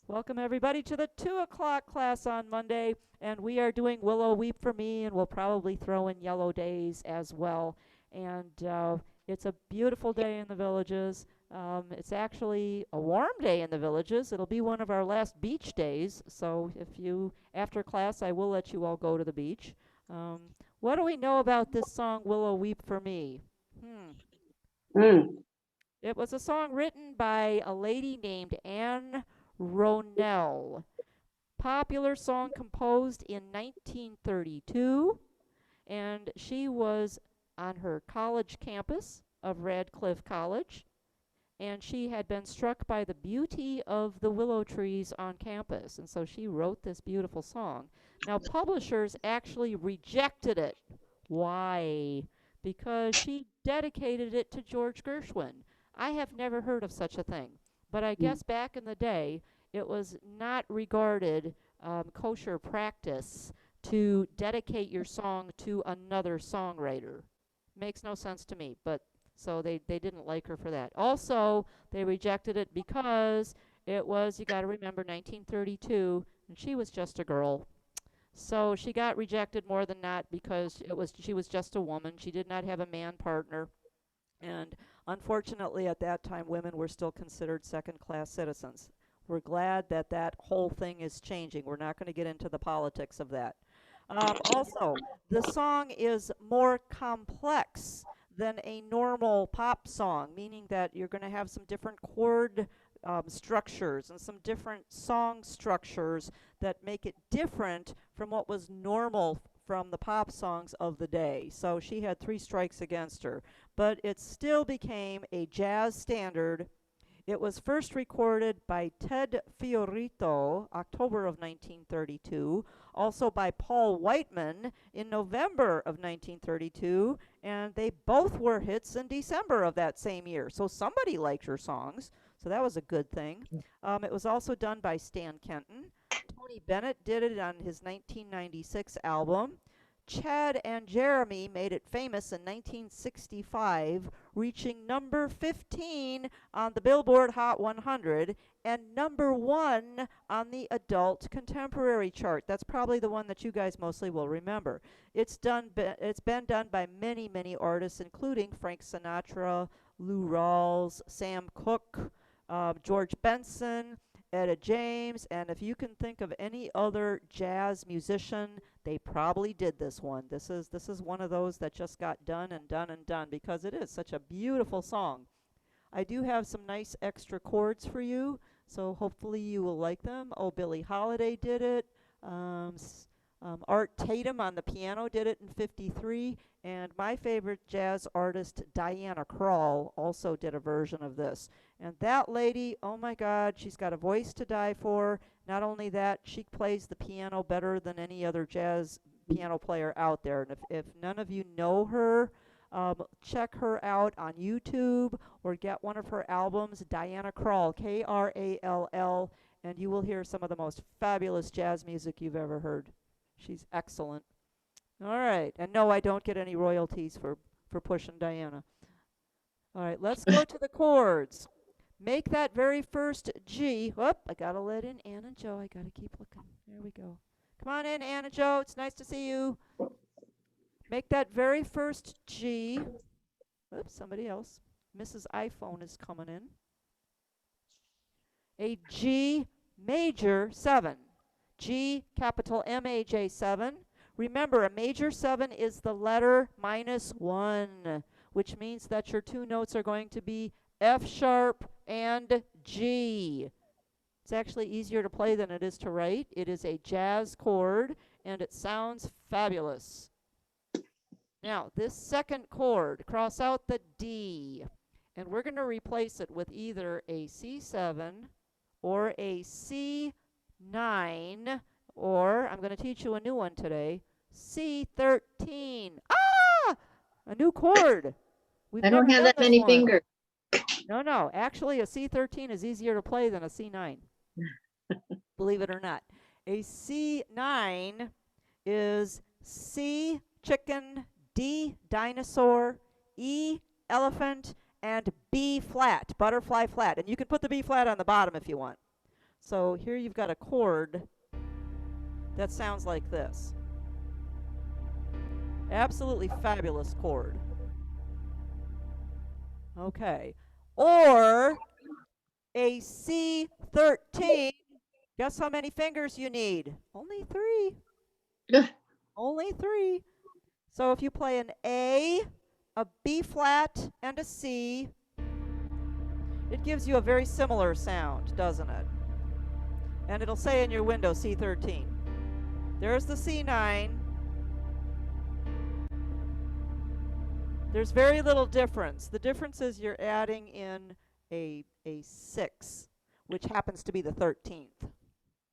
Welcome, everybody, to the 2 o'clock class on Monday. And we are doing Willow Weep for Me, and we'll probably throw in Yellow Days as well. And it's a beautiful day in the villages. It's actually a warm day in the villages. It'll be one of our last beach days. So if you, after class, I will let you all go to the beach. Um, what do we know about this song, Willow Weep for Me? Hmm. Mm. It was a song written by a lady named Anne Ronell. Popular song composed in 1932, and she was on her college campus of Radcliffe College, and she had been struck by the beauty of the willow trees on campus, and so she wrote this beautiful song. Now, publishers actually rejected it. Why? Because she dedicated it to George Gershwin. I have never heard of such a thing, but I guess back in the day, it was not regarded kosher practice to dedicate your song to another songwriter. Makes no sense to me, but so they didn't like her for that. Also, they rejected it because it was, you got to remember, 1932, and she was just a girl. So she got rejected more than not because she was just a woman. She did not have a man partner. And unfortunately, at that time, women were still considered second class citizens. We're glad that that whole thing is changing. We're not going to get into the politics of that. Also, the song is more complex than a normal pop song, meaning that you're going to have some different chord structures and some different song structures that make it different from what was normal from the pop songs of the day. So she had three strikes against her, but it still became a jazz standard. It was first recorded by Ted Fiorito, October of 1932, also by Paul Whiteman in November of 1932, and they both were hits in December of that same year. So somebody liked her songs, so that was a good thing. It was also done by Stan Kenton. Tony Bennett did it on his 1996 album. Chad and Jeremy made it famous in 1965, reaching number 15 on the Billboard Hot 100 and number 1 on the Adult Contemporary chart. That's probably the one that you guys mostly will remember. It's been done by many, many artists, including Frank Sinatra, Lou Rawls, Sam Cooke, George Benson, Etta James, and if you can think of any other jazz musician, they probably did this one. This is one of those that just got done and done and done because it is such a beautiful song. I do have some nice extra chords for you, so hopefully you will like them. Oh, Billie Holiday did it. Um, Art Tatum on the piano did it in 53. And my favorite jazz artist, Diana Krall, also did a version of this. And that lady, oh my God, she's got a voice to die for. Not only that, she plays the piano better than any other jazz piano player out there. And if none of you know her, check her out on YouTube or get one of her albums, Diana Krall, Krall, and you will hear some of the most fabulous jazz music you've ever heard. She's excellent. All right. And no, I don't get any royalties for pushing Diana. All right, let's go to the chords. Make that very first G. Whoop, I got to let in Ann and Joe. I got to keep looking. There we go. Come on in, Ann and Joe. It's nice to see you. Make that very first G. Oops, somebody else. Mrs. iPhone is coming in. A G major 7. G capital M-A-J 7. Remember, a major 7 is the letter -1, which means that your two notes are going to be F sharp and G. It's actually easier to play than it is to write. It is a jazz chord, and it sounds fabulous. Now, this second chord, cross out the D, and we're going to replace it with either a C7 or a C9, or I'm going to teach you a new one today, C13. Ah! A new chord. We've I don't never have done that this many one. fingers. No, no. Actually, a C13 is easier to play than a C9, believe it or not. A C9 is C chicken, D dinosaur, E elephant, and B flat, butterfly flat. And you can put the B flat on the bottom if you want. So here you've got a chord that sounds like this. Absolutely fabulous chord. Okay. Or a C13. Guess how many fingers you need? Only 3. Only 3. So if you play an A, a B flat, and a C, it gives you a very similar sound, doesn't it? And it'll say in your window C13. There's the C9. There's very little difference. The difference is you're adding in a 6, which happens to be the 13th.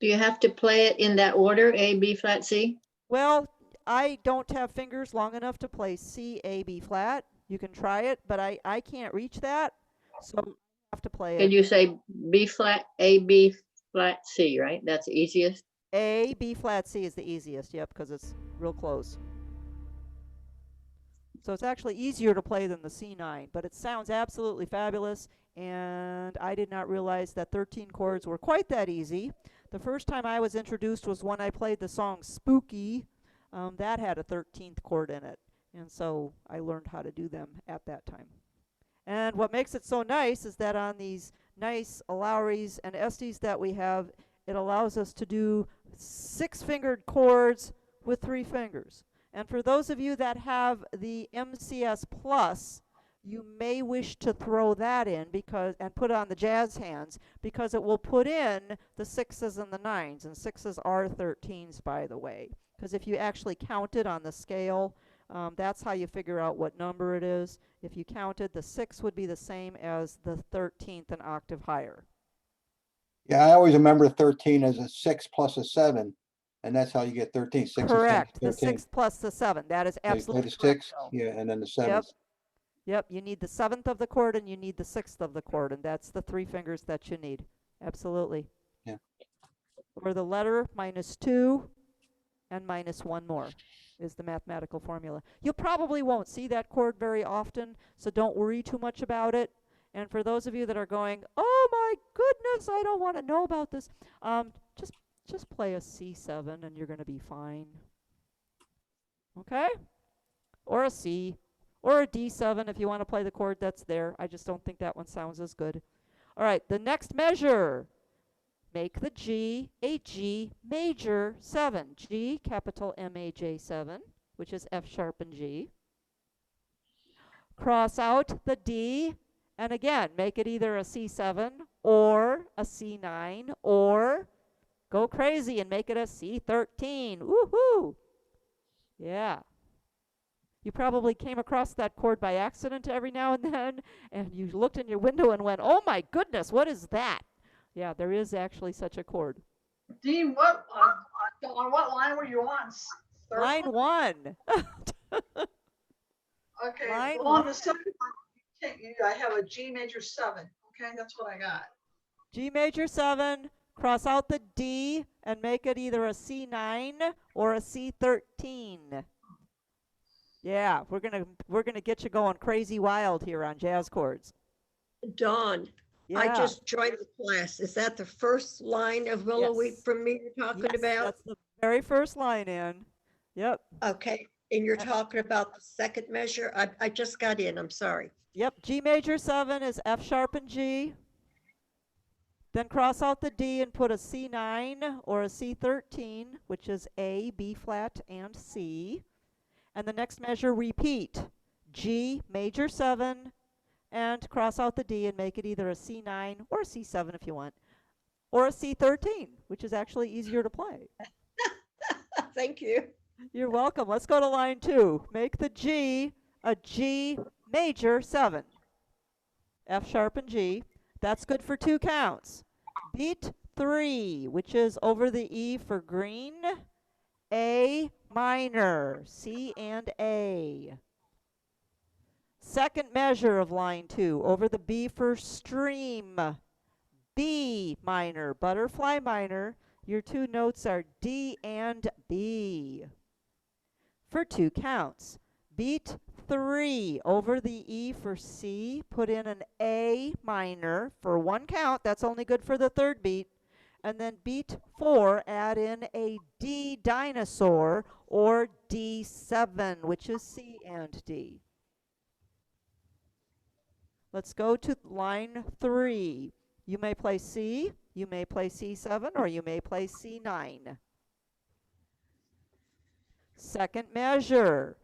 Do you have to play it in that order, A, B flat, C? Well, I don't have fingers long enough to play C, A, B flat. You can try it, but I can't reach that. So I have to play Could it you say B flat, A, B flat, C, right? That's the easiest. A, B flat, C is the easiest. Yep, because it's real close. So it's actually easier to play than the C9, but it sounds absolutely fabulous, and I did not realize that 13 chords were quite that easy. The first time I was introduced was when I played the song Spooky. That had a 13th chord in it, and so I learned how to do them at that time. And what makes it so nice is that on these nice Lowrys and Estes that we have, it allows us to do 6-fingered chords with 3 fingers. And for those of you that have the MCS Plus, you may wish to throw that in and put it on the jazz hands, because it will put in the 6s and the 9s, and 6s are 13s, by the way. Because if you actually count it on the scale, that's how you figure out what number it is. If you counted, the 6 would be the same as the 13th, an octave higher. Yeah, I always remember 13 as a 6 plus a 7, and that's how you get 13. 6 Correct. and 6, The 6 plus the 7. That is So you play absolutely the correct. 6, yeah, and then the 7. Yep, you need the 7th of the chord and you need the 6th of the chord, and that's the 3 fingers that you need. Absolutely. Yeah. Or the letter -2 and -1 more is the mathematical formula. You probably won't see that chord very often, so don't worry too much about it. And for those of you that are going, oh my goodness, I don't want to know about this, just play a C7 and you're going to be fine. Okay? Or a C. Or a D7 if you want to play the chord that's there. I just don't think that one sounds as good. All right, the next measure. Make the G a G major 7. G, capital M-A-J-7, which is F sharp and G. Cross out the D, and again, make it either a C7 or a C9, or go crazy and make it a C13. Woohoo! Yeah. You probably came across that chord by accident every now and then, and you looked in your window and went, oh my goodness, what is that? Yeah, there is actually such a chord. Dean, on what line were you on? Line 1. Okay, line well, on the second line, I have a G major 7. Okay, that's what I got. G major 7, cross out the D, and make it either a C9 or a C13. Yeah, we're gonna get you going crazy wild here on jazz chords. Dawn, Yeah. I just joined the class. Is that the first line of Willow Yes. from me you're talking Yes, about? that's the very first line in. Yep. Okay, and you're talking about the second measure? I just got in, I'm sorry. Yep, G major 7 is F sharp and G. Then cross out the D and put a C9 or a C13, which is A, B flat, and C. And the next measure, repeat. G major 7, and cross out the D and make it either a C9 or a C7 if you want, or a C13, which is actually easier to play. Thank you. You're welcome. Let's go to line 2. Make the G a G major 7. F sharp and G. That's good for 2 counts. Beat 3, which is over the E for green. A minor, C and A. Second measure of line 2, over the B for stream. B minor, butterfly minor. Your 2 notes are D and B. For 2 counts. Beat 3, over the E for C, put in an A minor for 1 count. That's only good for the 3rd beat. And then beat 4, add in a D dinosaur or D7, which is C and D. Let's go to line 3. You may play C, you may play C7, or you may play C9. Second measure.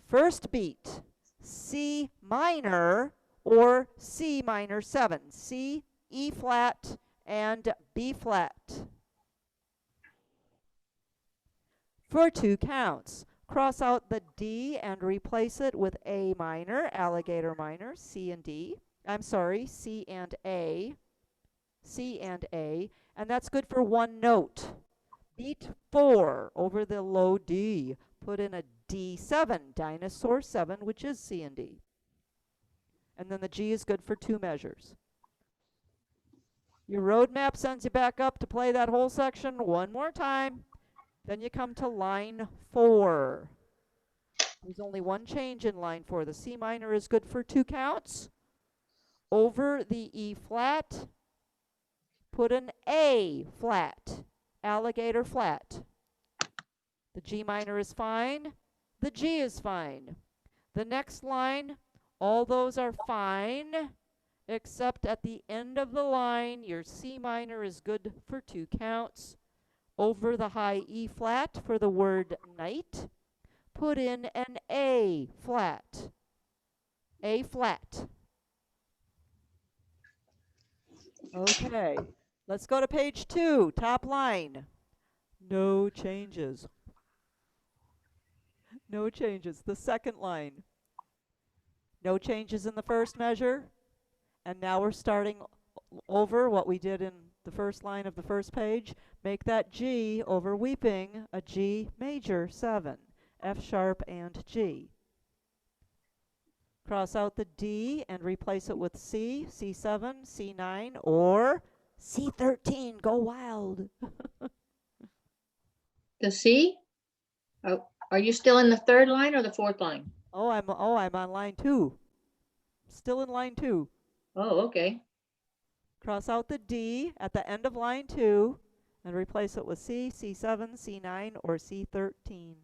First beat, C minor or C minor 7. C, E flat, and B flat. For 2 counts, cross out the D and replace it with A minor, alligator minor, C and D. I'm sorry, C and A. C and A, and that's good for 1 note. Beat 4 over the low D. Put in a D7, dinosaur 7, which is C and D. And then the G is good for 2 measures. Your road map sends you back up to play that whole section one more time. Then you come to line 4. There's only one change in line 4. The C minor is good for 2 counts. Over the E flat, put an A flat, alligator flat. The G minor is fine. The G is fine. The next line, all those are fine, except at the end of the line, your C minor is good for 2 counts. Over the high E flat for the word night, put in an A flat. A flat. Okay, let's go to page 2, top line. No changes. No changes. The second line. No changes in the first measure. And now we're starting over what we did in the first line of the first page. Make that G over weeping a G major 7, F sharp and G. Cross out the D and replace it with C, C7, C9, or C13. Go wild. The C? Oh, are you still in the 3rd line or the 4th line? I'm on line 2. Still in line 2. Oh, okay. Cross out the D at the end of line 2 and replace it with C, C7, C9, or C13.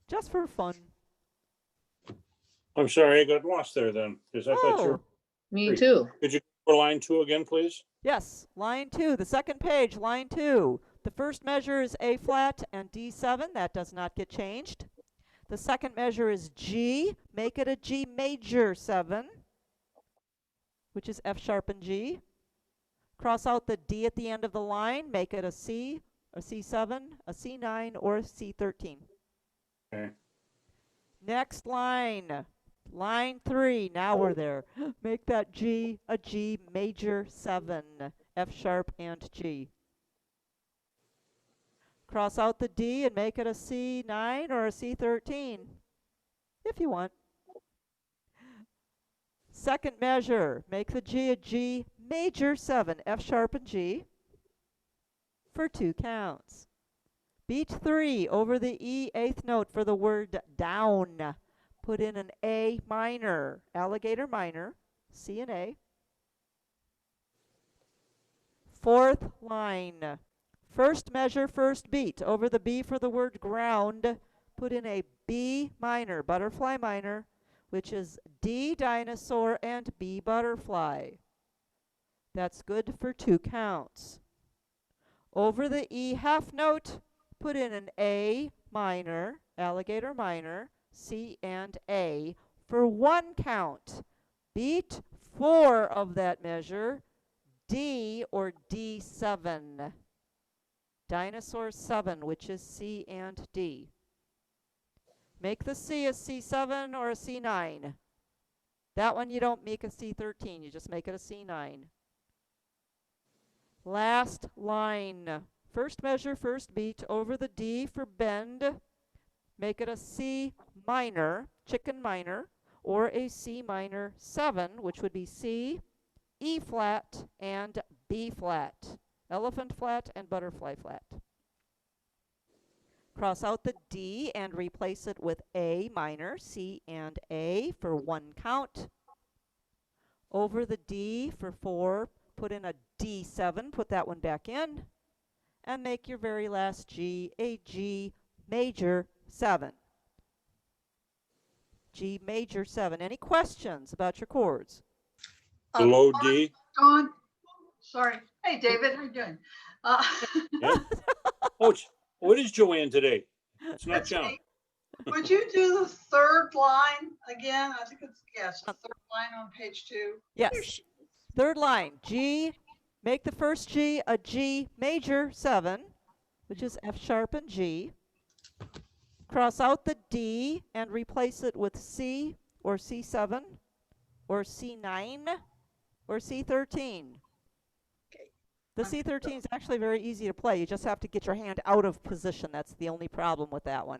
Just for fun. I'm sorry, I got lost there then, because I thought you were. Me Great. too. Could you go to line 2 again, please? Yes, line 2, the second page, line 2. The first measure is A flat and D7. That does not get changed. The second measure is G. Make it a G major 7, which is F sharp and G. Cross out the D at the end of the line. Make it a C, a C7, a C9, or a C13. Okay. Next line. Line 3. Now we're there. Make that G a G major 7, F sharp and G. Cross out the D and make it a C9 or a C13, if you want. Second measure, make the G a G major 7, F sharp and G, for 2 counts. Beat 3 over the E 8th note for the word down. Put in an A minor, alligator minor, C and A. 4th line. First measure, first beat. Over the B for the word ground, put in a B minor, butterfly minor, which is D dinosaur and B butterfly. That's good for 2 counts. Over the E half note, put in an A minor, alligator minor, C and A for 1 count. Beat 4 of that measure, D or D7. Dinosaur 7, which is C and D. Make the C a C7 or a C9. That one you don't make a C13, you just make it a C9. Last line. First measure, first beat over the D for bend. Make it a C minor, chicken minor, or a C minor 7, which would be C, E flat, and B flat. Elephant flat and butterfly flat. Cross out the D and replace it with A minor, C and A for 1 count. Over the D for 4, put in a D7, put that one back in, and make your very last G a G major 7. G major 7. Any questions about your chords? Below D. Dawn, sorry. Hey, David, how you doing? Yeah. Oh, what is Joanne today? It's not That's John. me. Would you do the third line again? I think it's, yes, the third line on page 2. There Yes. she is. Third line, G, make the first G a G major 7, which is F sharp and G. Cross out the D and replace it with C or C7 or C9 or C13. Okay. The C13 is actually very easy to play. You just have to get your hand out of position. That's the only problem with that one.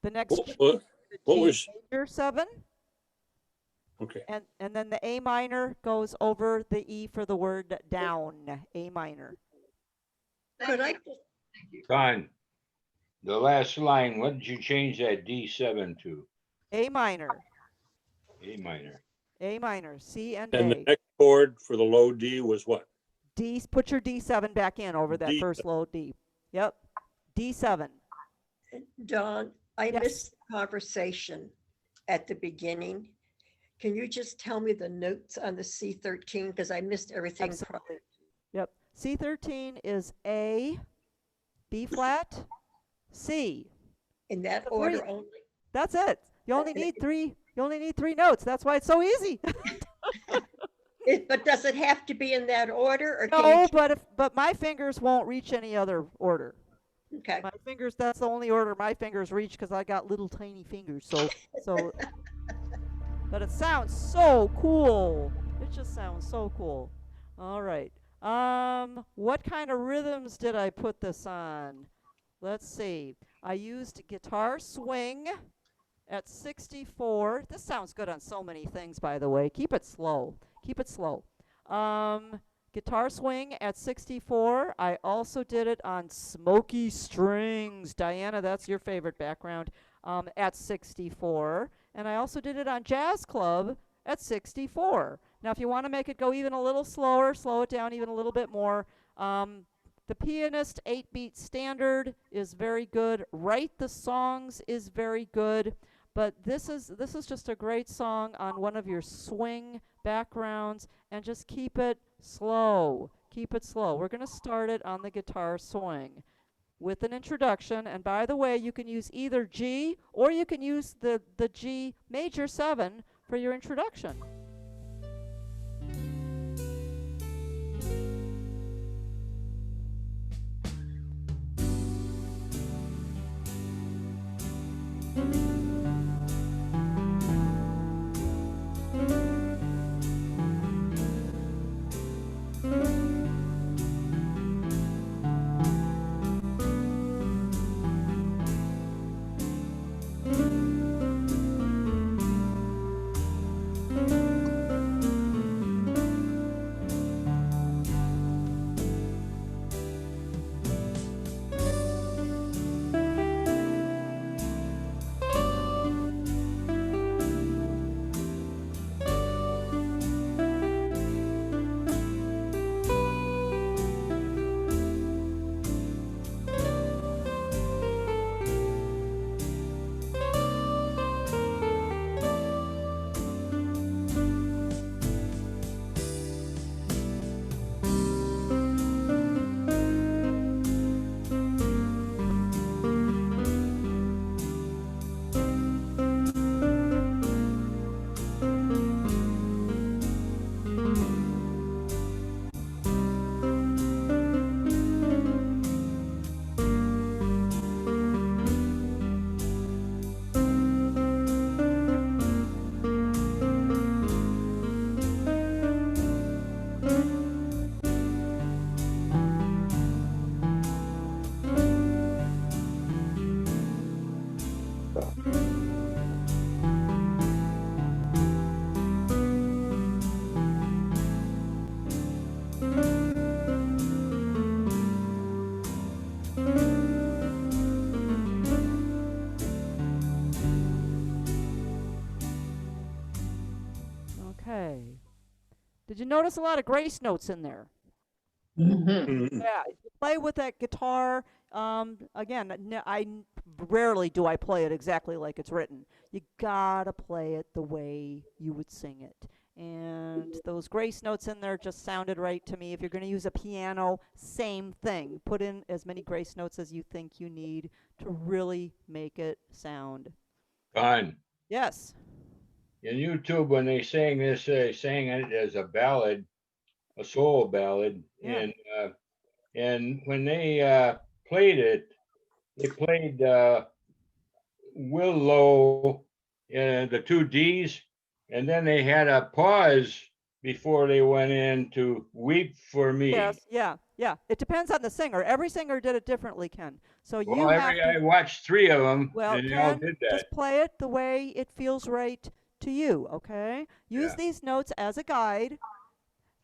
The next G, What the G was, major 7. okay. And then the A minor goes over the E for the word down, A minor. Could I just Don, the last line, what did you change that D7 to? A minor, A minor. A minor, C and And the A. next chord for the low D was what? D, put your D7 back in over that D7. first low D. Yep, D7. Dawn, I Yes. missed the conversation at the beginning. Can you just tell me the notes on the C13? Because I missed everything. Absolutely. Yep, C13 is A, B flat, C. In that The order three. only? That's it. You only And need three. You only need 3 notes. That's why it's so easy. But does it have to be in that order or can No, you? but my fingers won't reach any other order. Okay, My fingers, that's the only order my fingers reach because I got little tiny fingers. So, but it sounds so cool. It just sounds so cool. All right. What kind of rhythms did I put this on? Let's see. I used guitar swing at 64. This sounds good on so many things, by the way. Keep it slow. Keep it slow. Guitar swing at 64. I also did it on smoky strings. Diana, that's your favorite background, at 64. And I also did it on jazz club at 64. Now, if you want to make it go even a little slower, slow it down even a little bit more. The Pianist 8-beat standard is very good. Write the Songs is very good. But this is just a great song on one of your swing backgrounds, and just keep it slow. Keep it slow. We're going to start it on the guitar swing with an introduction. And by the way, you can use either G or you can use the G major 7 for your introduction. notice a lot of grace notes in there. Mhm. Mhm. Yeah, you play with that guitar. Again, rarely do I play it exactly like it's written. You gotta play it the way you would sing it. And those grace notes in there just sounded right to me. If you're going to use a piano, same thing. Put in as many grace notes as you think you need to really make it sound. Don, Yes. in YouTube, when they sang this, they sang it as a ballad, a soul ballad. Yeah. And when they played it, they played Willow, the two D's, and then they had a pause before they went in to Weep for Me. Yes. Yeah. Yeah. It depends on the singer. Every singer did it differently, Ken. So you Well, have I to. watched three of them, Well, and they all Ken, did just that. play it the way it feels right to you, okay? Use Yeah. these notes as a guide.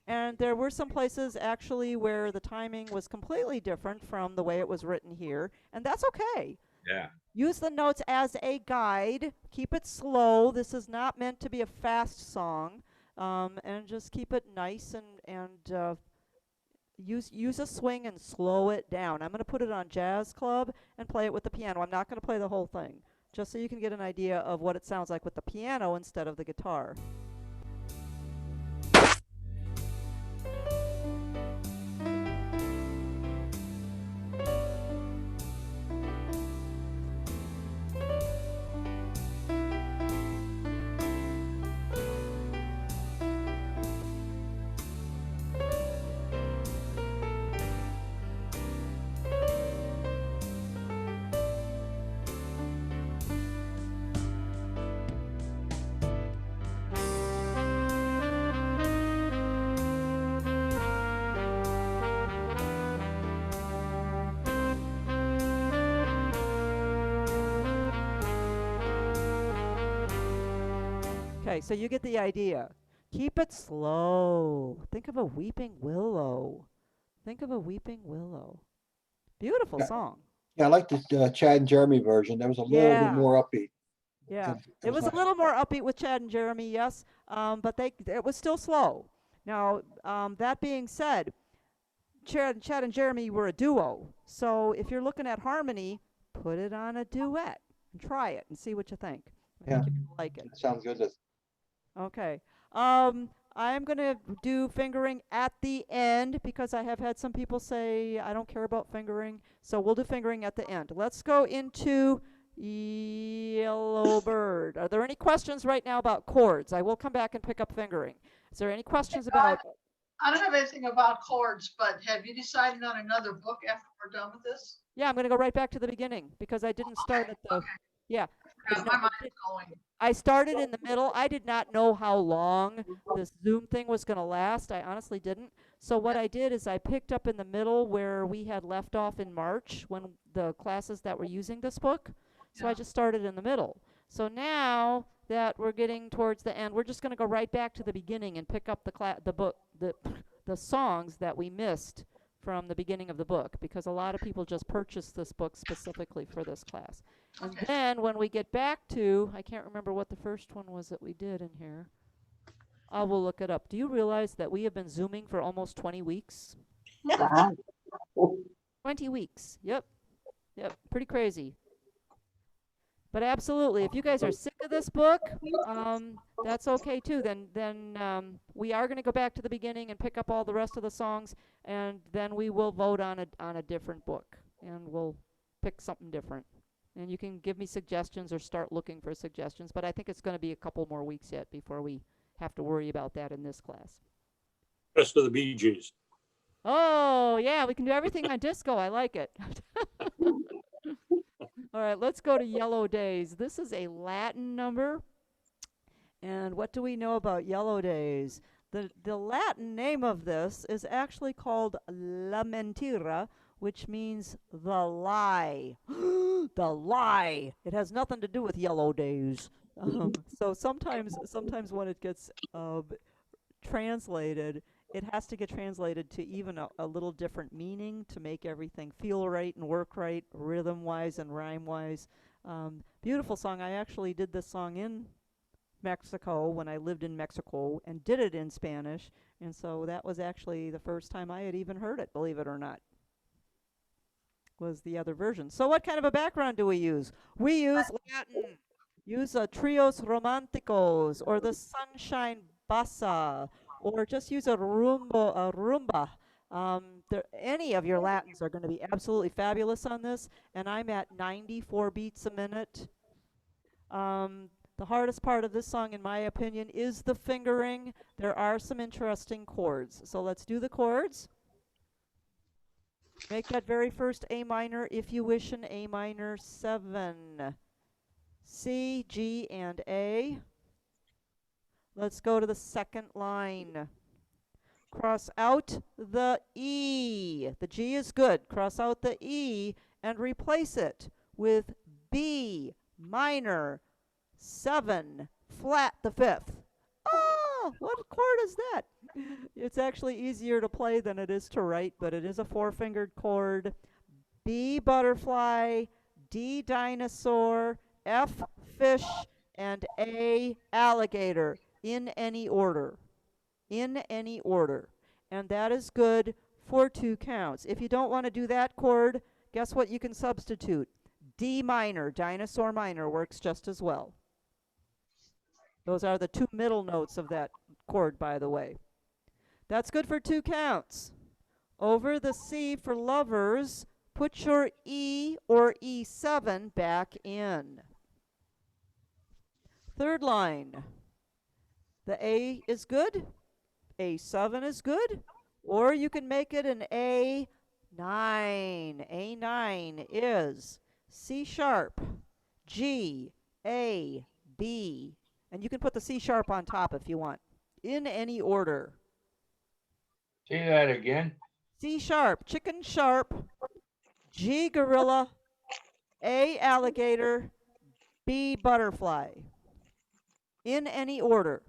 And there were some places actually where the timing was completely different from the way it was written here, and that's okay. Yeah. Use the notes as a guide. Keep it slow. This is not meant to be a fast song, and just keep it nice and use a swing and slow it down. I'm going to put it on Jazz Club and play it with the piano. I'm not going to play the whole thing, just so you can get an idea of what it sounds like with the piano instead of the guitar. Okay, so you get the idea. Keep it slow. Think of a weeping willow. Think of a weeping willow. Beautiful Yeah. song. Yeah, I like the Chad and Jeremy version. That was a little bit Yeah. more upbeat. Yeah, It it was a nice. little more upbeat with Chad and Jeremy, yes, but it was still slow. Now, that being said, Chad and Jeremy were a duo, so if you're looking at harmony, put it on a duet and try it and see what you think. I think Yeah. you'll like it. Sounds good. Okay. I'm going to do fingering at the end because I have had some people say I don't care about fingering. So we'll do fingering at the end. Let's go into Yellow Bird. Are there any questions right now about chords? I will come back and pick up fingering. Is there any questions about I don't have anything about chords, but have you decided on another book after we're done with this? Yeah, I'm going to go right back to the beginning because I didn't start at the Okay. yeah. Yeah, No, my mind's going. I started in the middle. I did not know how long this Zoom thing was going to last. I honestly didn't. So what I did is I picked up in the middle where we had left off in March when the classes that were using this book. So I Yeah. just started in the middle. So now that we're getting towards the end, we're just going to go right back to the beginning and pick up the book the songs that we missed from the beginning of the book because a lot of people just purchased this book specifically for this class. And Okay. then when we get back to, I can't remember what the first one was that we did in here. I will look it up. Do you realize that we have been Zooming for almost 20 weeks? 20 weeks. Yep. Yep. Pretty crazy. But absolutely, if you guys are sick of this book, that's okay too. Then we are going to go back to the beginning and pick up all the rest of the songs, and then we will vote on a different book, and we'll pick something different. And you can give me suggestions or start looking for suggestions, but I think it's going to be a couple more weeks yet before we have to worry about that in this class. Rest of the Bee Gees. Oh, yeah, we can do everything on disco. I like it. All right, let's go to Yellow Days. This is a Latin number. And what do we know about Yellow Days? The Latin name of this is actually called La Mentira, which means the lie. The lie. It has nothing to do with Yellow Days. So sometimes when it gets translated, it has to get translated to even a little different meaning to make everything feel right and work right, rhythm-wise and rhyme-wise. Beautiful song. I actually did this song in Mexico when I lived in Mexico and did it in Spanish. And so that was actually the first time I had even heard it, believe it or not, was the other version. So what kind of a background do we use? We use Latin. Use a trios romanticos or the sunshine bassa, or just use a rumba. Any of your Latins are going to be absolutely fabulous on this, and I'm at 94 beats a minute. The hardest part of this song, in my opinion, is the fingering. There are some interesting chords. So let's do the chords. Make that very first A minor, if you wish, an A minor 7. C, G, and A. Let's go to the second line. Cross out the E. The G is good. Cross out the E and replace it with B minor 7 flat the 5th. Oh, what chord is that? It's actually easier to play than it is to write, but it is a 4-fingered chord. B butterfly, D dinosaur, F fish, and A alligator in any order. In any order. And that is good for 2 counts. If you don't want to do that chord, guess what you can substitute? D minor, dinosaur minor, works just as well. Those are the 2 middle notes of that chord, by the way. That's good for 2 counts. Over the C for lovers, put your E or E7 back in. Third line. The A is good. A7 is good. Or you can make it an A9. A9 is C sharp, G, A, B. And you can put the C sharp on top if you want, in any order. Say that again. C sharp, chicken sharp, G gorilla, A alligator, B butterfly. In any order.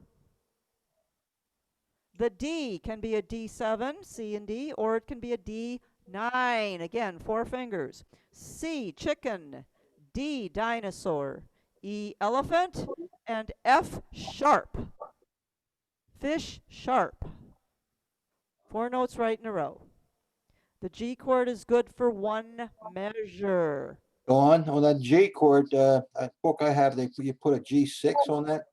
The D can be a D7, C and D, or it can be a D9. Again, 4 fingers. C, chicken, D, dinosaur, E, elephant, and F, sharp. Fish, sharp. 4 notes right in a row. The G chord is good for 1 measure. Dawn, on that G chord, a book I have, you put a G6 on that.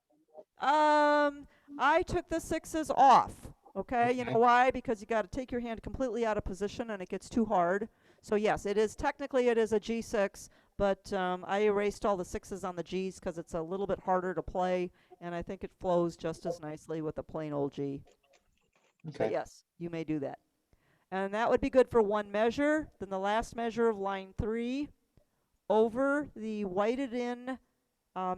I took the 6s off. Okay, you Okay. know why? Because you got to take your hand completely out of position and it gets too hard. So yes, it is technically it is a G6, but I erased all the 6s on the Gs because it's a little bit harder to play, and I think it flows just as nicely with a plain old G. But Okay. yes, you may do that. And that would be good for 1 measure. Then the last measure of line 3, over the whited in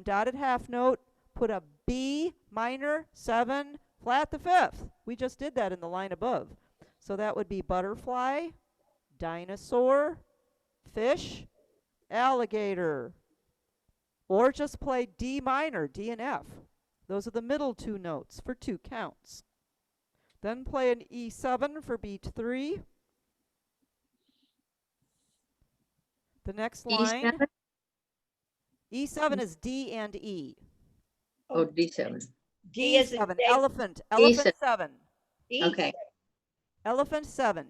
dotted half note, put a B minor 7 flat the 5th. We just did that in the line above. So that would be butterfly, dinosaur, fish, alligator. Or just play D minor, D and F. Those are the middle 2 notes for 2 counts. Then play an E7 for beat 3. The next line, E7? E7 is D and E. Oh, D7. D is E7, in elephant, elephant 7. E. Okay. Elephant 7.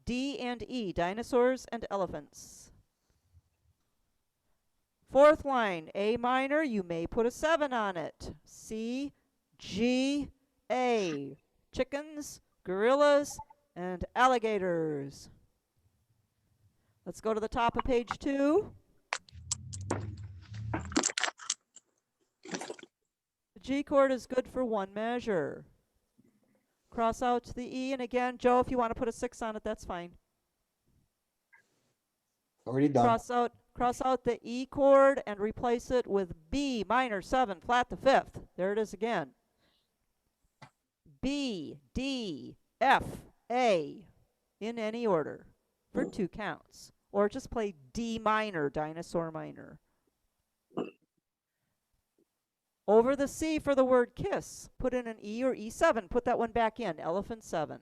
D and E, dinosaurs and elephants. 4th line, A minor, you may put a 7 on it. C, G, A. Chickens, gorillas, and alligators. Let's go to the top of page 2. The G chord is good for 1 measure. Cross out the E, and again, Joe, if you want to put a 6 on it, that's fine. Already done. Cross out the E chord and replace it with B minor 7 flat the 5th. There it is again. B, D, F, A, in any order for 2 counts. Or just play D minor, dinosaur minor. Over the C for the word kiss, put in an E or E7. Put that one back in, elephant 7.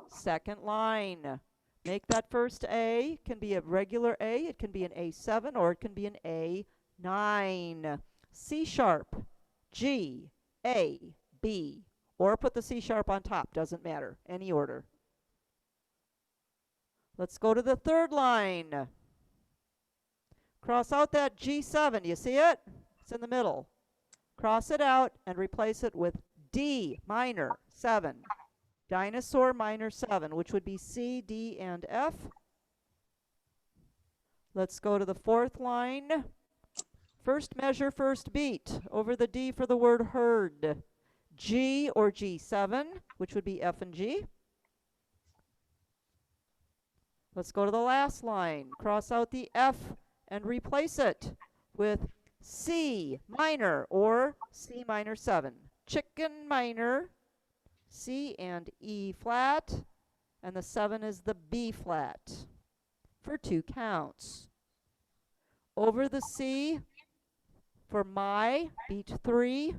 Second line. Make that first A, can be a regular A, it can be an A7, or it can be an 9. C sharp, G, A, B. Or put the C sharp on top, doesn't matter, any order. Let's go to the third line. Cross out that G7, you see it? It's in the middle. Cross it out and replace it with D minor 7. Dinosaur minor 7, which would be C, D, and F. Let's go to the fourth line. First measure, first beat. Over the D for the word heard. G or G7, which would be F and G. Let's go to the last line. Cross out the F and replace it with C minor or C minor 7. Chicken minor, C and E flat, and the 7 is the B flat for 2 counts. Over the C for my, beat 3.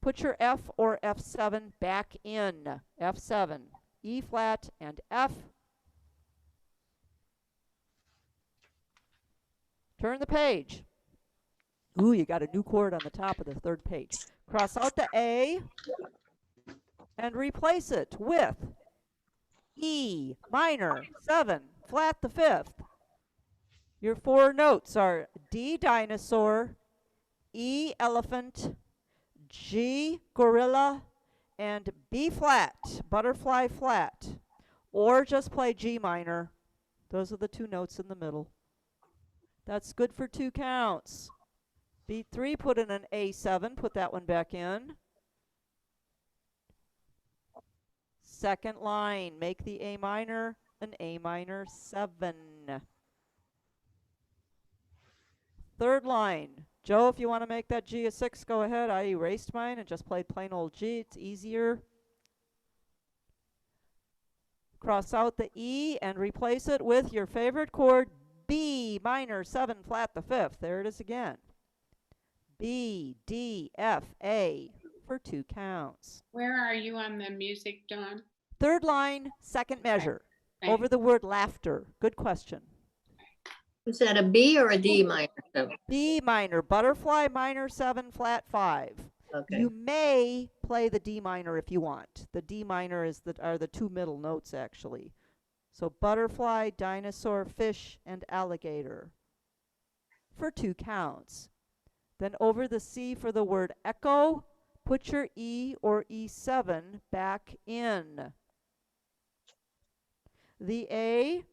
Put your F or F7 back in. F7, E flat, and F. Turn the page. Ooh, you got a new chord on the top of the third page. Cross out the A and replace it with E minor 7, flat the 5th. Your 4 notes are D dinosaur, E elephant, G gorilla, and B flat, butterfly flat. Or just play G minor. Those are the 2 notes in the middle. That's good for 2 counts. Beat 3, put in an A7, put that one back in. Second line, make the A minor an A minor 7. Third line, Joe, if you want to make that G a 6, go ahead. I erased mine and just played plain old G. It's easier. Cross out the E and replace it with your favorite chord, B minor 7 flat the 5th. There it is again. B, D, F, A for 2 counts. Where are you on the music, Dawn? Third line, second measure. Thank Over the word laughter. Good question. Is that a B or a D minor? Oh, B minor, butterfly minor 7 flat 5. okay. You may play the D minor if you want. The D minor are the 2 middle notes actually. So butterfly, dinosaur, fish, and alligator for 2 counts. Then over the C for the word echo, put your E or E7 back in. The A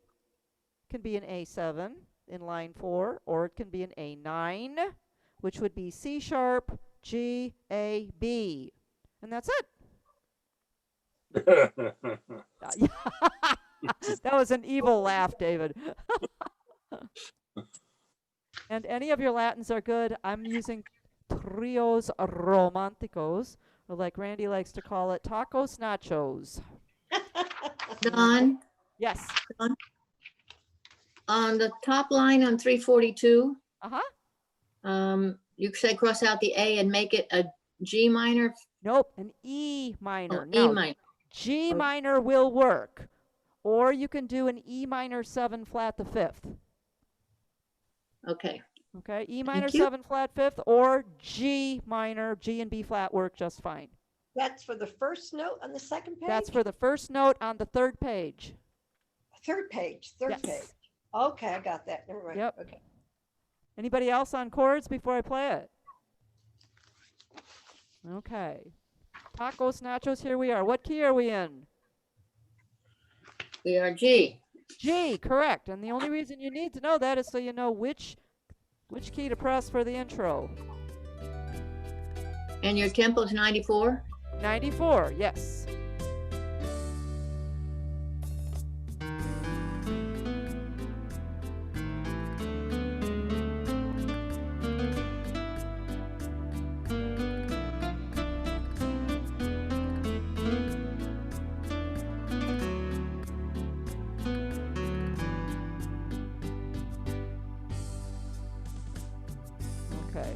can be an A7 in line 4, or it can be an A9, which would be C sharp, G, A, B. And that's it. That was an evil laugh, David. And any of your Latins are good. I'm using trios romanticos, or like Randy likes to call it, tacos nachos. Don, Yes. on the top line on 342, Uh-huh. you said cross out the A and make it a G minor, Nope, an E minor. oh, No, E minor. G Oh. minor will work. Or you can do an E minor 7 flat the 5th. Okay, Okay, E minor you. 7 flat 5th, or G minor, G and B flat work just fine. That's for the first note on the second page? That's for the first note on the third page. Third page, third Yes. page. Okay, I got that. Never mind. Yep. Okay. Anybody else on chords before I play it? Okay. Tacos, nachos, here we are. What key are we in? we are G. G, correct. And the only reason you need to know that is so you know which key to press for the intro. And your tempo is 94? 94, yes. Okay.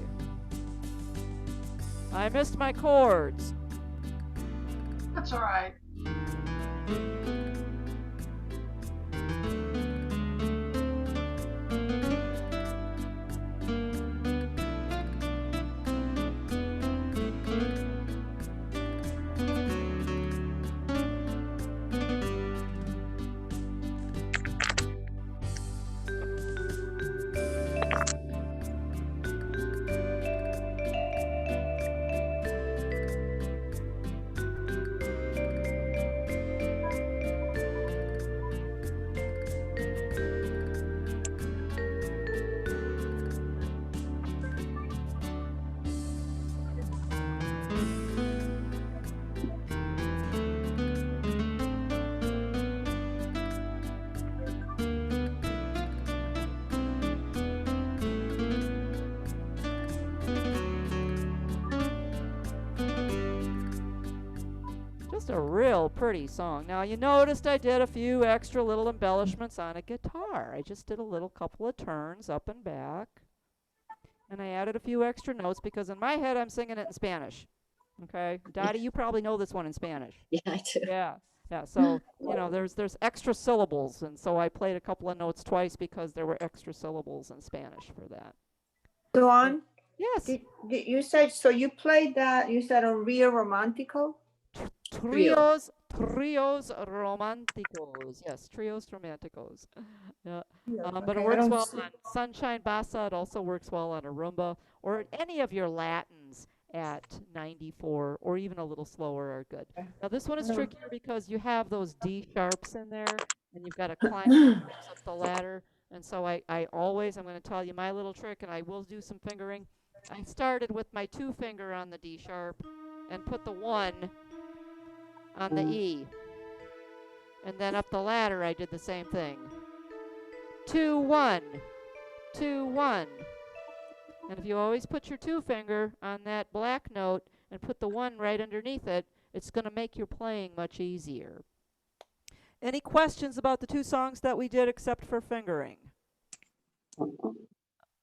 I missed my chords. That's all right. Just a real pretty song. Now you noticed I did a few extra little embellishments on a guitar. I just did a little couple of turns up and back. And I added a few extra notes because in my head I'm singing it in Spanish. Okay? Dottie, you probably know this one in Spanish. Yeah, I do. Yeah. Yeah, so, there's extra syllables, and so I played a couple of notes twice because there were extra syllables in Spanish for that. Dawn, Yes. did you said, so you played that, you said on Rio Romantico? Trios románticos. Yes, trios románticos. Yeah. But it Okay, I works don't well see- on Sunshine Bassa. It also works well on a rumba or any of your Latins at 94 or even a little slower are good. Okay. Now this one is Mhm. trickier because you have those D sharps in there and you've got to climb up the ladder. And so I'm going to tell you my little trick, and I will do some fingering. I started with my 2 finger on the D sharp and put the 1 on the E. And then up the ladder, I did the same thing. 2, 1, 2, 1. And if you always put your 2 finger on that black note and put the 1 right underneath it, it's going to make your playing much easier. Any questions about the 2 songs that we did except for fingering?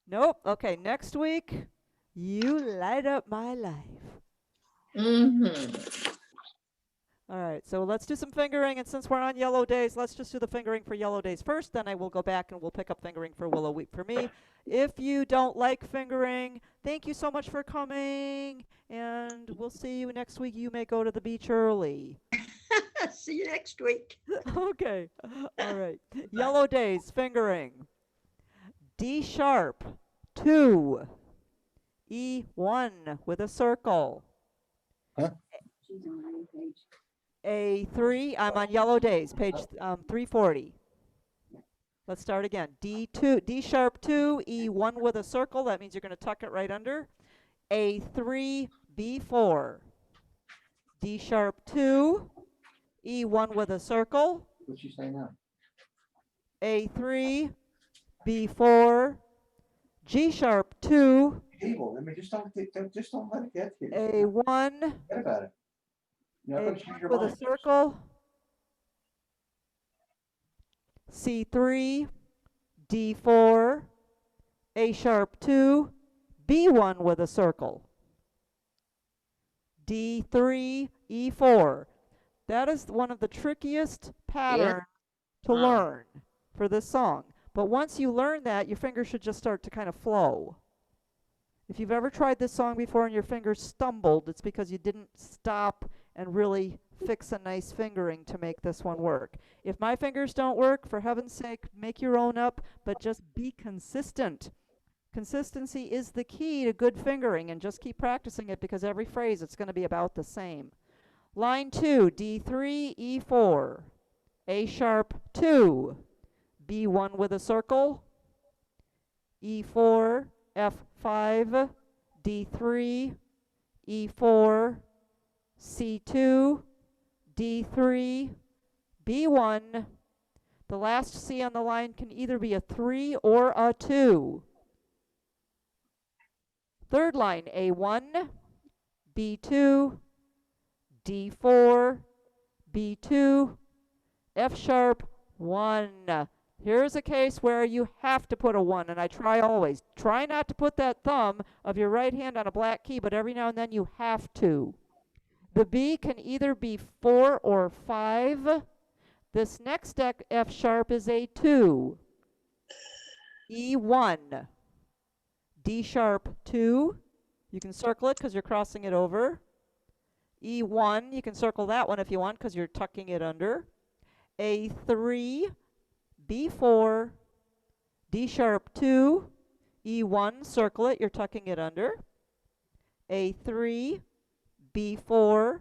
Nope. Okay, next week, You Light Up My Life. Mm-hmm. All right, so let's do some fingering, and since we're on Yellow Days, let's just do the fingering for Yellow Days first, then I will go back and we'll pick up fingering for Willow Week for me. If you don't like fingering, thank you so much for coming, and we'll see you next week. You may go to the beach early. See you next week. Okay, all right. Yellow Days, fingering. D sharp, 2, E1 with a circle. Huh? A3, I'm on Yellow Days, page 340. Let's start again. D2, D sharp 2, E1 with a circle. That means you're going to tuck it right under. A3, B4. D sharp 2, E1 with a circle. What's she saying now? A3, B4, G sharp 2, Evil. I mean, just don't let it get to you. A1, Forget about it. You're not gonna change your with a mind. circle. C3, D4, A sharp 2, B1 with a circle. D3, E4. That is one of the trickiest patterns to learn for this song. But once you learn that, your fingers should just start to kind of flow. If you've ever tried this song before and your fingers stumbled, it's because you didn't stop and really fix a nice fingering to make this one work. If my fingers don't work, for heaven's sake, make your own up, but just be consistent. Consistency is the key to good fingering, and just keep practicing it because every phrase it's going to be about the same. Line 2, D3, E4, A sharp 2, B1 with a circle, E4, F5, D3, E4, C2, D3, B1. The last C on the line can either be a 3 or a 2. Third line, A1, B2, D4, B2, F sharp 1. Here's a case where you have to put a 1, and I try always. Try not to put that thumb of your right hand on a black key, but every now and then you have to. The B can either be 4 or 5. This next F sharp is a 2. E1. D sharp 2. You can circle it because you're crossing it over. E1, you can circle that one if you want because you're tucking it under. A3, B4, D sharp 2, E1, circle it, you're tucking it under. A3, B4,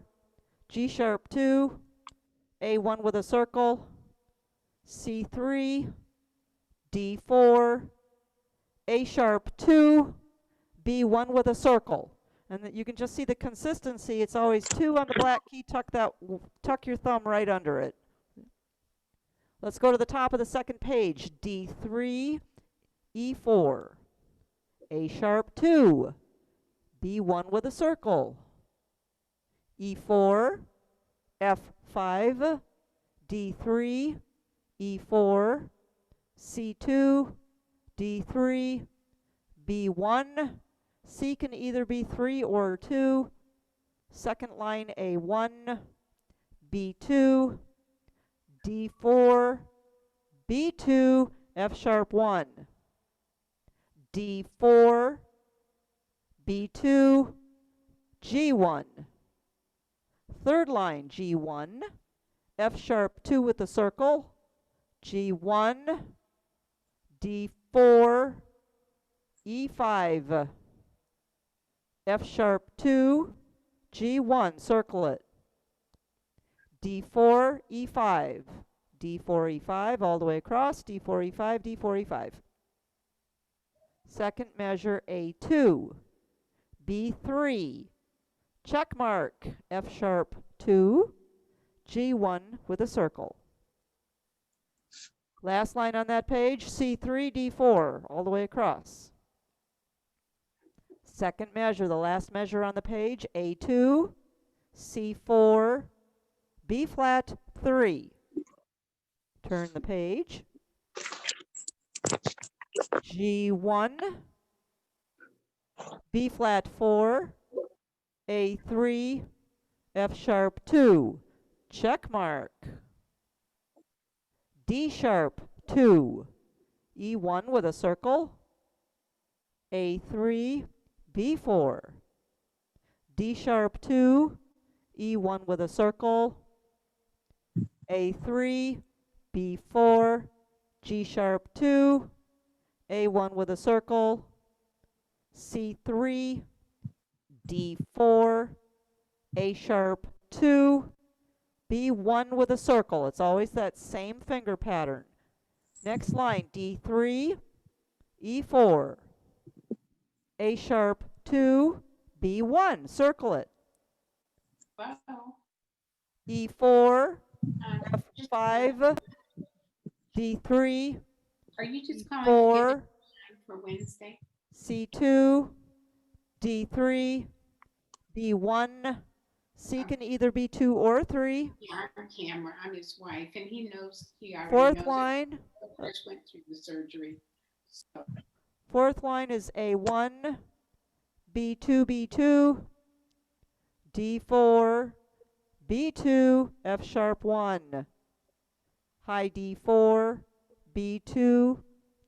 G sharp 2, A1 with a circle, C3, D4, A sharp 2, B1 with a circle. And you can just see the consistency. It's always 2 on the black key, tuck your thumb right under it. Let's go to the top of the second page. D3, E4, A sharp 2, B1 with a circle, E4, F5, D3, E4, C2, D3, B1. C can either be 3 or 2. Second line A1, B2, D4, B2, F sharp 1, D4, B2, G1. Third line G1, F sharp 2 with the circle, G1, D4, E5, F sharp 2, G1, circle it, D4, E5, D4, E5, all the way across, D4, E5, D4, E5. Second measure A2, B3, check mark, F sharp 2, G1 with a circle. Last line on that page, C3, D4, all the way across. Second measure, the last measure on the page, A2, C4, B flat 3. Turn the page. G1, B flat 4, A3, F sharp 2, check mark. D sharp 2, E1 with a circle, A3, B4, D sharp 2, E1 with a circle, A3, B4, G sharp 2, A1 with a circle, C3, D4, A sharp 2, B1 with a circle. It's always that same finger pattern. Next line, D3, E4, A sharp 2, B1, circle it. Wow. E4, Just- F5, D3, Are you just calling to get it 4, time for Wednesday? C2, D3, B1. C can either be 2 or 3. Yeah, on camera. I'm his wife, and he knows, he already Fourth knows line, it. Of course, went through the surgery. So, fourth line is A1, B2, B2, D4, B2, F sharp 1, high D4, B2,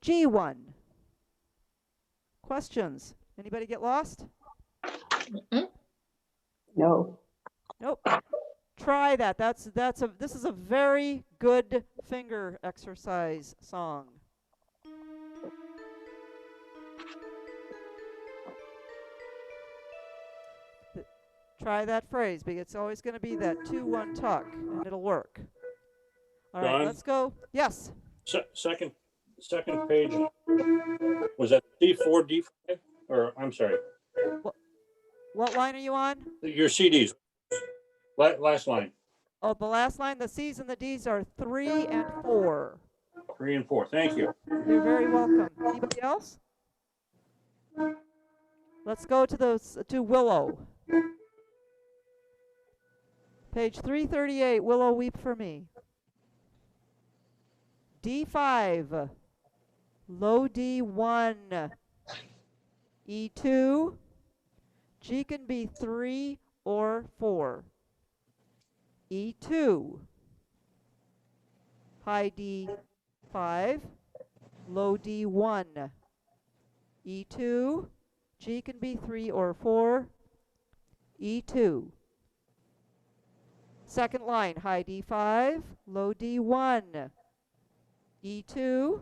G1. Questions? Anybody get lost? No. Nope. Try that. This is a very good finger exercise song. Try that phrase, because it's always going to be that 2-1 tuck, and it'll work. All right, Dawn? let's go. Yes. Second page. Was that D4, D5? Or, I'm sorry, What line are you on? your CDs. Last line, Oh, the last line. The C's and the D's are 3 and 4. 3 and 4. Thank you. You're very welcome. Anybody else? Let's go to Willow. Page 338, Willow, weep for me. D5, low D1, E2, G can be 3 or 4. E2, high D5, low D1, E2, G can be 3 or 4, E2. Second line, high D5, low D1, E2,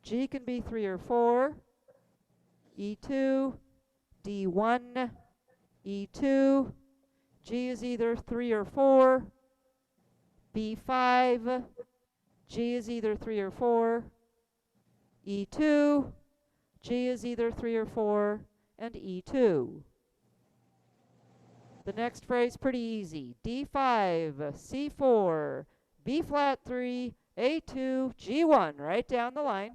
G can be 3 or 4, E2, D1, E2, G is either 3 or 4, B5, G is either 3 or 4, E2, G is either 3 or 4, and E2. The next phrase pretty easy. D5, C4, B flat 3, A2, G1, right down the line.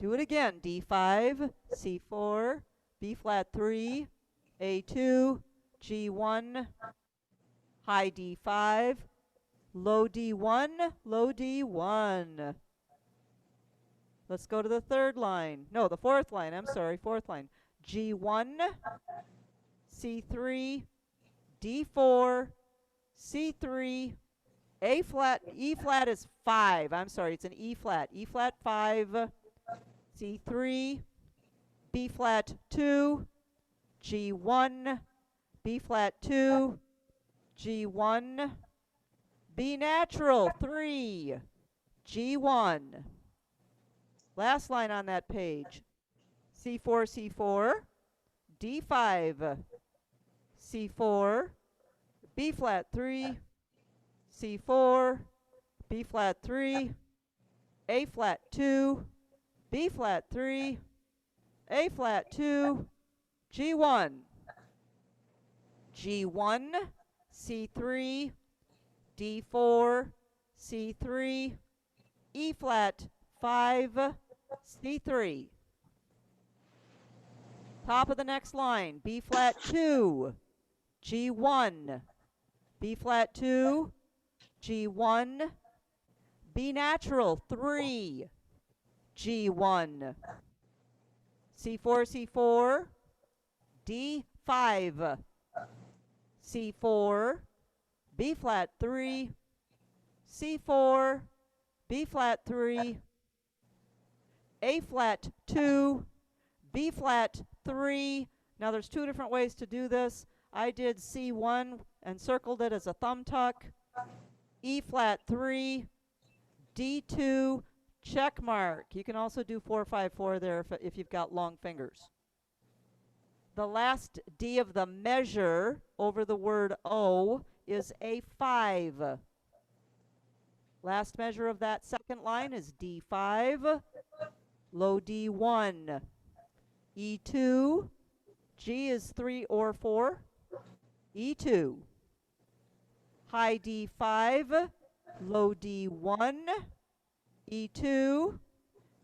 Do it again. D5, C4, B flat 3, A2, G1. high D5, low D1, low D1. Let's go to the third line. No, the fourth line. I'm sorry, fourth line. G1, C3, D4, C3, A flat. E flat is 5. I'm sorry, it's an E flat. E flat 5, C3, B flat 2, G1, B flat 2, G1, B natural 3, G1. Last line on that page. C4, C4, D5, C4, B flat 3, C4, B flat 3, A flat 2, B flat 3, A flat 2, G1. G1, C3, D4, C3, E flat 5, C3. Top of the next line, B flat 2, G1, B flat 2, G1, B natural 3, G1, C4, C4, D5, C4, B flat 3, C4, B flat 3, A flat 2, B flat 3. Now there's two different ways to do this. I did C1 and circled it as a thumb tuck. E flat 3, D2, check mark. You can also do 4-5-4 there if you've got long fingers. The last D of the measure over the word O is a 5. Last measure of that second line is D5, low D1, E2, G is 3 or 4, E2, high D5, low D1, E2,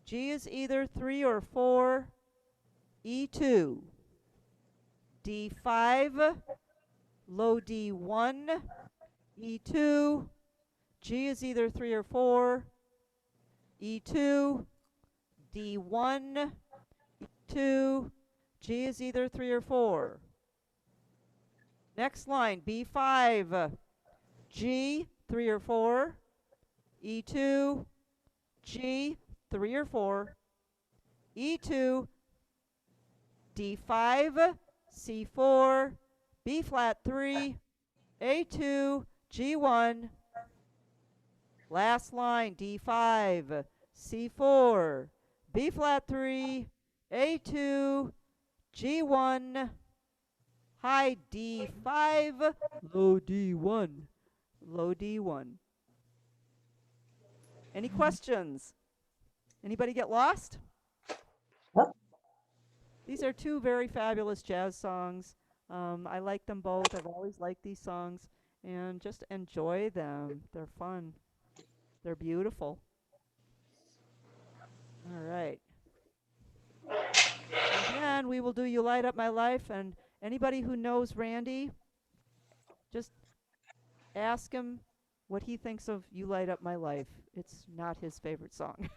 G is either 3 or 4, E2, D5, low D1, E2, G is either 3 or 4, E2, D1, E2, G is either 3 or 4. Next line, B5, G, 3 or 4, E2, G, 3 or 4, E2, D5, C4, B flat 3, A2, G1. Last line, D5, C4, B flat 3, A2, G1, high D5, low D1, low D1. Any questions? Anybody get lost? These are two very fabulous jazz songs. I like them both. I've always liked these songs, and just enjoy them. They're fun. They're beautiful. All right. Again, we will do You Light Up My Life, and anybody who knows Randy, just ask him what he thinks of You Light Up My Life. It's not his favorite song.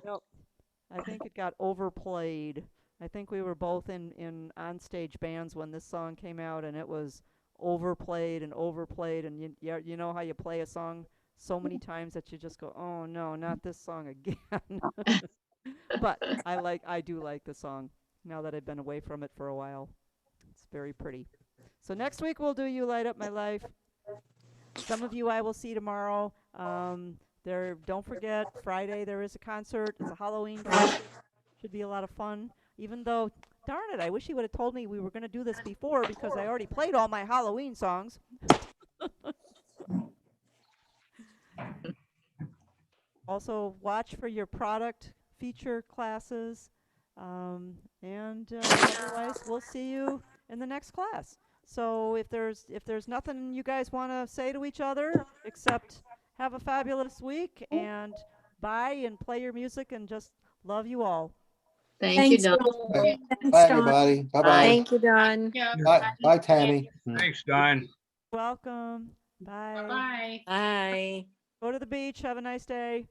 Nope. I think it got overplayed. I think we were both in on-stage bands when this song came out, and it was overplayed, and you know how you play a song so many times that you just go, oh no, not this song again. But I do like the song now that I've been away from it for a while. It's very pretty. So next week we'll do You Light Up My Life. Some of you I will see tomorrow. Don't forget, Friday there is a concert. It's a Halloween concert. Should be a lot of fun. Even though, darn it, I wish he would have told me we were going to do this before, because I already played all my Halloween songs. Also, watch for your product feature classes. Otherwise, we'll see you in the next class. So if there's nothing you guys want to say to each other, except have a fabulous week and bye and play your music and just love you all. Thank you, Thanks, Dawn. Dawn. Bye, Thanks, Dawn. everybody. Bye-bye. Thank you, Dawn. Yeah. Bye, Tammy. Thanks, Don. Welcome. Bye. Bye. Bye. Go to the beach. Have a nice day.